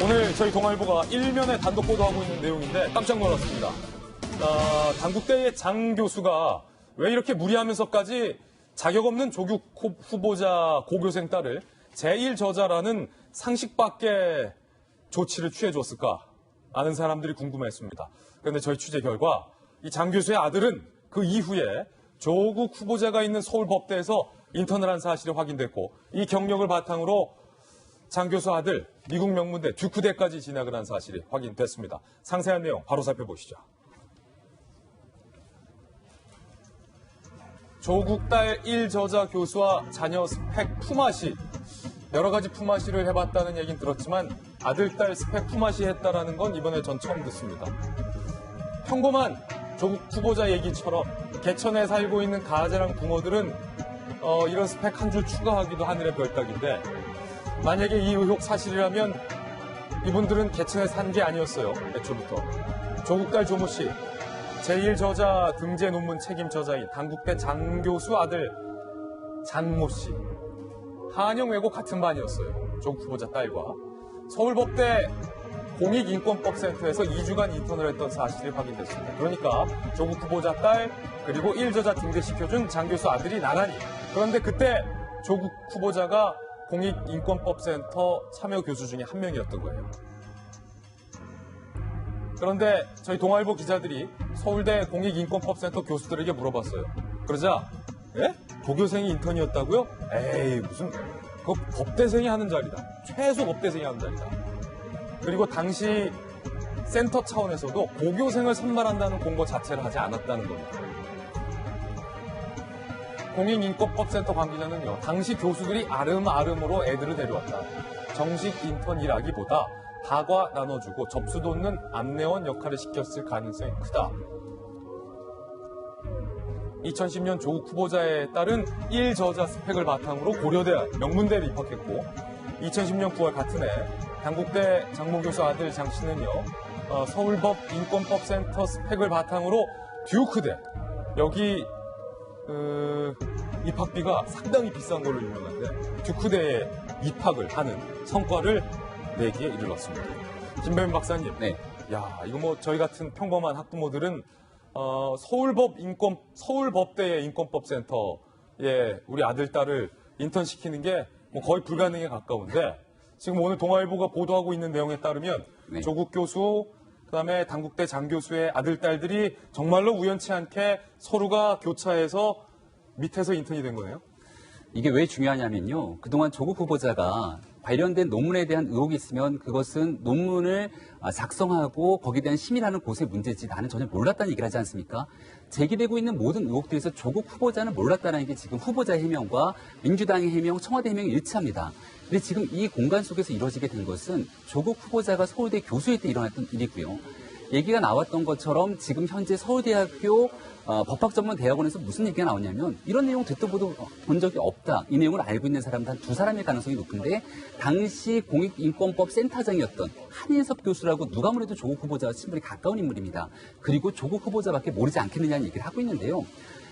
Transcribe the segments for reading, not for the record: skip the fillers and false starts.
오늘 저희 동아일보가 일면에 단독 보도하고 있는 내용인데 깜짝 놀랐습니다. 단국대의 장 교수가 왜 이렇게 무리하면서까지 자격 없는 조국 후보자 고교생 딸을 제1저자라는 상식 밖의 조치를 취해줬을까? 아는 사람들이 궁금했습니다. 그런데 저희 취재 결과 이 장 교수의 아들은 그 이후에 조국 후보자가 있는 서울법대에서 인턴을 한 사실이 확인됐고 이 경력을 바탕으로 장 교수 아들 미국 명문대 듀크대까지 진학을 한 사실이 확인됐습니다. 상세한 내용 바로 살펴보시죠. 조국 딸 1저자 교수와 자녀 스펙 품앗이, 여러 가지 품앗이를 해봤다는 얘기는 들었지만 아들, 딸 스펙 품앗이 했다라는 건 이번에 전 처음 듣습니다. 평범한 조국 후보자 얘기처럼 개천에 살고 있는 가자랑 붕어들은 이런 스펙 한 줄 추가하기도 하늘의 별따기인데 만약에 이 의혹 사실이라면 이분들은 개천에 산 게 아니었어요. 애초부터. 조국 딸 조모 씨, 제1저자 등재 논문 책임 저자인 단국대 장 교수 아들 장모 씨. 한영외고 같은 반이었어요. 조국 후보자 딸과. 서울법대 공익인권법센터에서 2주간 인턴을 했던 사실이 확인됐습니다. 그러니까 조국 후보자 딸 그리고 1저자 등재시켜준 장 교수 아들이 나란히. 그런데 그때 조국 후보자가 공익인권법센터 참여 교수 중에 한 명이었던 거예요. 그런데 저희 동아일보 기자들이 서울대 공익인권법센터 교수들에게 물어봤어요. 그러자 예? 고교생이 인턴이었다고요? 에이 무슨 그거 법대생이 하는 자리다. 최소 법대생이 하는 자리다. 그리고 당시 센터 차원에서도 고교생을 선발한다는 공고 자체를 하지 않았다는 겁니다. 공익인권법센터 관계자는요, 당시 교수들이 아름아름으로 애들을 데려왔다. 정식 인턴이라기보다 다과 나눠주고 접수 돕는 안내원 역할을 시켰을 가능성이 크다. 2010년 조국 후보자에 따른 1저자 스펙을 바탕으로 고려대 명문대를 입학했고 2010년 9월 같은 해 단국대 장모 교수 아들 장 씨는요, 서울법 인권법센터 스펙을 바탕으로 듀크대, 여기 입학비가 상당히 비싼 걸로 유명한데 듀크대에 입학을 하는 성과를 내기에 이르렀습니다. 김배민 박사님, 네. 야 이거 뭐 저희 같은 평범한 학부모들은 서울법대의 인권법센터에 우리 아들 딸을 인턴 시키는 게 뭐 거의 불가능에 가까운데 지금 오늘 동아일보가 보도하고 있는 내용에 따르면 네. 조국 교수 그다음에 단국대 장 교수의 아들 딸들이 정말로 우연치 않게 서로가 교차해서 밑에서 인턴이 된 거예요? 이게 왜 중요하냐면요. 그동안 조국 후보자가 관련된 논문에 대한 의혹이 있으면 그것은 논문을 작성하고 거기에 대한 심의하는 곳의 문제지 나는 전혀 몰랐다는 얘기를 하지 않습니까? 제기되고 있는 모든 의혹들에서 조국 후보자는 몰랐다는 게 지금 후보자의 해명과 민주당의 해명, 청와대 해명이 일치합니다. 근데 지금 이 공간 속에서 이루어지게 된 것은 조국 후보자가 서울대 교수일 때 일어났던 일이고요. 얘기가 나왔던 것처럼 지금 현재 서울대학교 법학전문대학원에서 무슨 얘기가 나오냐면 이런 내용 듣도 보도 본 적이 없다. 이 내용을 알고 있는 사람은 단 2사람일 가능성이 높은데 당시 공익인권법 센터장이었던 한인섭 교수라고 누가 뭐래도 조국 후보자와 친분이 가까운 인물입니다. 그리고 조국 후보자밖에 모르지 않겠느냐는 얘기를 하고 있는데요.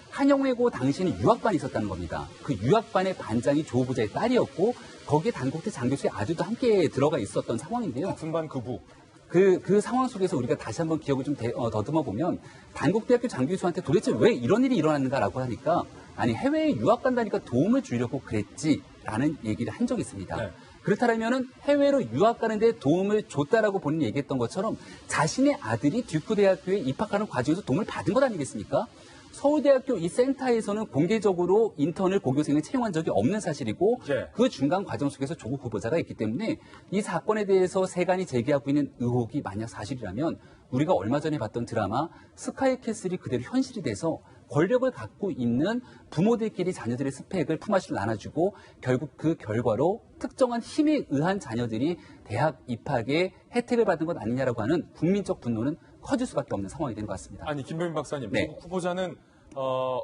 한영외고 당시에는 유학반이 있었다는 겁니다. 그 유학반의 반장이 조 후보자의 딸이었고 거기에 단국대 장 교수의 아들도 함께 들어가 있었던 상황인데요. 같은 반 그부. 그 상황 속에서 우리가 다시 한번 기억을 좀 더듬어 보면 단국대학교 장 교수한테 도대체 왜 이런 일이 일어났는가라고 하니까 아니 해외에 유학 간다니까 도움을 주려고 그랬지라는 얘기를 한 적이 있습니다. 네. 그렇다면은 해외로 유학 가는데 도움을 줬다라고 본인이 얘기했던 것처럼 자신의 아들이 듀크대학교에 입학하는 과정에서 도움을 받은 것 아니겠습니까? 서울대학교 이 센터에서는 공개적으로 인턴을 고교생을 채용한 적이 없는 사실이고 네. 그 중간 과정 속에서 조국 후보자가 있기 때문에 이 사건에 대해서 세간이 제기하고 있는 의혹이 만약 사실이라면 우리가 얼마 전에 봤던 드라마 스카이캐슬이 그대로 현실이 돼서 권력을 갖고 있는 부모들끼리 자녀들의 스펙을 품앗이로 나눠주고 결국 그 결과로 특정한 힘에 의한 자녀들이 대학 입학에 혜택을 받은 것 아니냐라고 하는 국민적 분노는 커질 수밖에 없는 상황이 된 것 같습니다. 아니 김배민 박사님, 네. 조국 후보자는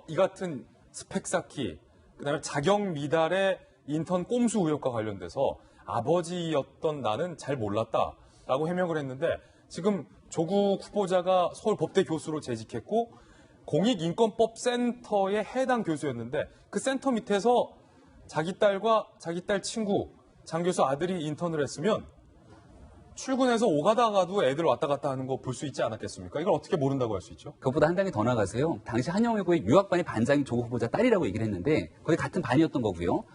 이 같은 스펙 쌓기, 그다음에 자격 미달의 인턴 꼼수 의혹과 관련돼서 아버지였던 나는 잘 몰랐다라고 해명을 했는데 지금 조국 후보자가 서울법대 교수로 재직했고 공익인권법센터의 해당 교수였는데 그 센터 밑에서 자기 딸과 자기 딸 친구 장 교수 아들이 인턴을 했으면 출근해서 오가다가도 애들 왔다 갔다 하는 거 볼 수 있지 않았겠습니까? 이걸 어떻게 모른다고 할 수 있죠? 그것보다 한 단계 더 나가서요. 당시 한영외고의 유학반의 반장이 조국 후보자 딸이라고 얘기를 했는데 거의 같은 반이었던 거고요.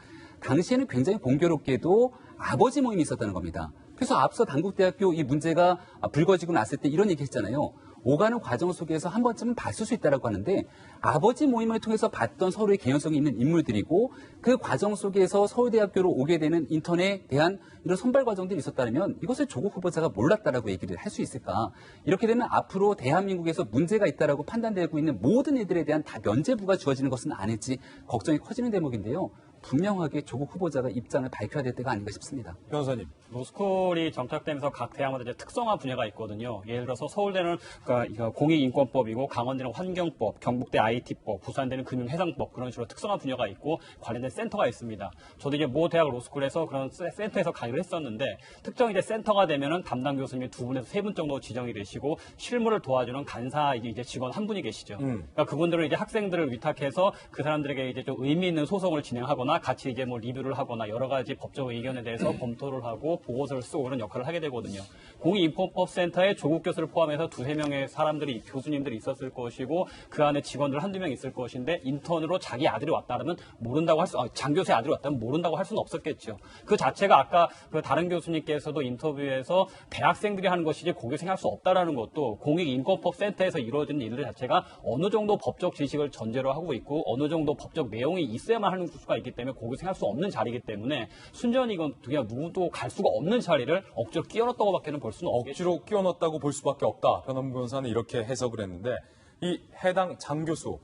당시에는 굉장히 공교롭게도 아버지 모임이 있었다는 겁니다. 그래서 앞서 단국대학교 이 문제가 불거지고 났을 때 이런 얘기 했잖아요. 오가는 과정 속에서 한 번쯤은 봤을 수 있다라고 하는데 아버지 모임을 통해서 봤던 서로의 개연성이 있는 인물들이고 그 과정 속에서 서울대학교로 오게 되는 인턴에 대한 이런 선발 과정들이 있었다면 이것을 조국 후보자가 몰랐다라고 얘기를 할 수 있을까? 이렇게 되면 앞으로 대한민국에서 문제가 있다라고 판단되고 있는 모든 애들에 대한 다 면죄부가 주어지는 것은 아닐지 걱정이 커지는 대목인데요. 분명하게 조국 후보자가 입장을 밝혀야 될 때가 아닌가 싶습니다. 변호사님. 로스쿨이 정착되면서 각 대학마다 이제 특성화 분야가 있거든요. 예를 들어서 서울대는 그러니까 공익인권법이고 강원대는 환경법, 경북대 IT법, 부산대는 금융해상법 그런 식으로 특성화 분야가 있고 관련된 센터가 있습니다. 저도 이제 모 대학 로스쿨에서 그런 센터에서 강의를 했었는데 특정 이제 센터가 되면은 담당 교수님이 2분에서 3분 정도 지정이 되시고 실무를 도와주는 간사 이제 직원 한 분이 계시죠. 그러니까 그분들은 이제 학생들을 위탁해서 그 사람들에게 이제 좀 의미 있는 소송을 진행하거나 같이 이제 뭐 리뷰를 하거나 여러 가지 법적 의견에 대해서 검토를 하고 보고서를 쓰고 그런 역할을 하게 되거든요. 공익인권법센터에 조국 교수를 포함해서 2-3명의 사람들이 교수님들이 있었을 것이고 그 안에 직원들 1-2명 있을 것인데 인턴으로 자기 아들이 왔다면 모른다고 장 교수의 아들이 왔다면 모른다고 할 수는 없었겠죠. 그 자체가 아까 그 다른 교수님께서도 인터뷰에서 대학생들이 하는 것이지 고교생이 할 수 없다라는 것도 공익인권법센터에서 이루어지는 일들 자체가 어느 정도 법적 지식을 전제로 하고 있고 어느 정도 법적 내용이 있어야만 하는 수가 있기 때문에 고교생 할 수 없는 자리이기 때문에 순전히 이건 그냥 누구도 갈 수가 없는 자리를 억지로 끼워넣었다고밖에는 볼 수는 없겠죠. 억지로 끼워넣었다고 볼 수밖에 없다. 변호문 변호사는 이렇게 해석을 했는데 이 해당 장 교수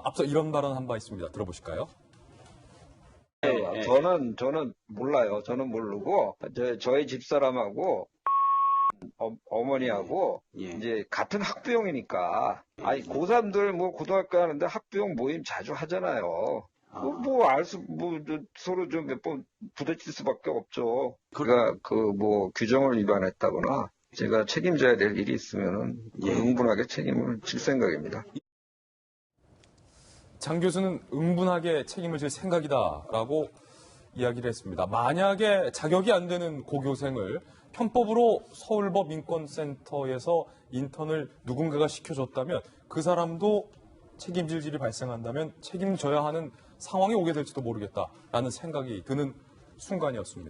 앞서 이런 발언 한 바 있습니다. 들어보실까요? 저는 몰라요. 저는 모르고 저희 집사람하고 어머니하고 이제 같은 학부형이니까 아니 고3들 뭐 고등학교 하는데 학부형 모임 자주 하잖아요. 서로 좀 몇 번 부딪힐 수밖에 없죠. 그가 뭐 규정을 위반했다거나 제가 책임져야 될 일이 있으면은 응분하게 책임을 질 생각입니다. 장 교수는 응분하게 책임을 질 생각이다라고 이야기를 했습니다. 만약에 자격이 안 되는 고교생을 편법으로 서울법 인권센터에서 인턴을 누군가가 시켜줬다면 그 사람도 책임질 일이 발생한다면 책임져야 하는 상황이 오게 될지도 모르겠다라는 생각이 드는 순간이었습니다.